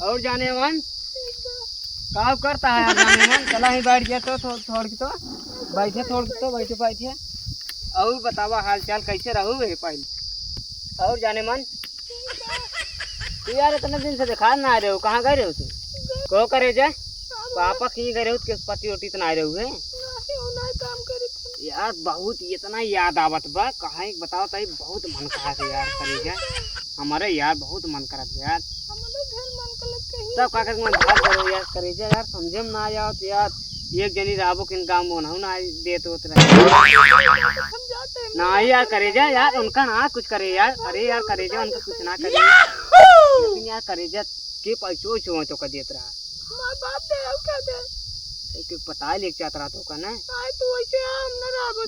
और जाने मन काम करता है यार जाने मन। चला ही बैठ गया तो थोड़ के तो बैठे बैठे। और बतावा हाल चाल कैसे रहू है पहले। और जाने मन तू यार इतने दिन से दिखा ना आ रहे हो, कहाँ गए रहे हो तू? को करे जा पापा की गए हो कि पति ओटी इतना आ रहे हुए यार। बहुत इतना याद आवत बा कहाँ बताओ तई बहुत मन करा थे यार करे जा हमारे यार बहुत मन करा थे यार। सब का मन भाग करो यार करे जा यार समझे में ना आया तो यार एक जनी राबो किन काम वो ना दे तो ना यार करे जा यार उनका ना कुछ करे यार। अरे यार करे जा उनका कुछ ना करे लेकिन यार करे जा के पैसों छो तो का देत रहा के पता ले चाहत रहा तो का ना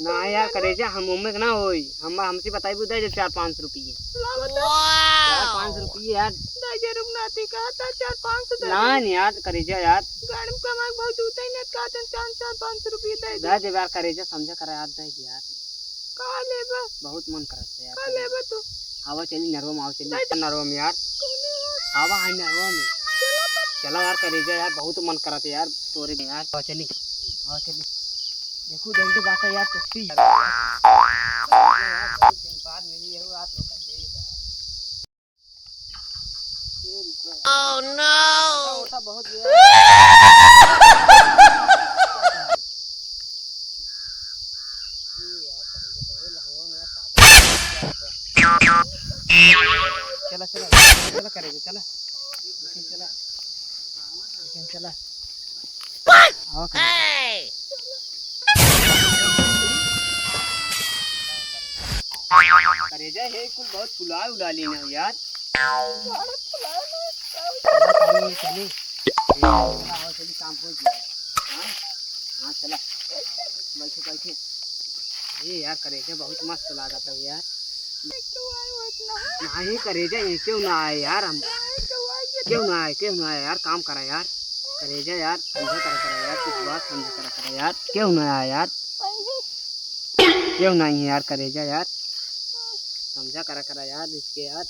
ना यार करे जा हम उम्मे ना होई हम हमसे बताई बुदा जो 4-5 रुपये 4-5 रुपये यार ना यार करे जा यार दे दे यार करे जा समझा कर यार दे यार बहुत मन करत है यार। आवा चली नरवा में, आवा चली नरवा में यार, आवा है नरवा में चला यार करे जा यार बहुत मन करत है यार तोरे यार। आवा चली देखो देख बात है यार टुकती यार बाद मेरी ये बात रोकन दे। ओह नो ओटा बहुत चला करेंगे चला चला करे जा हे कुल बहुत फुला उला लेना यार। चली काम हो गया। हाँ चला बैठे ये यार करे जा बहुत मस्त लगा था यार। नहीं करे जा ये क्यों ना आए यार हम क्यों ना आए यार काम करा यार करे जा यार समझा करा यार कुछ बात समझा करा यार क्यों ना आया यार क्यों नहीं यार करे जा यार समझा करा यार इसके यार।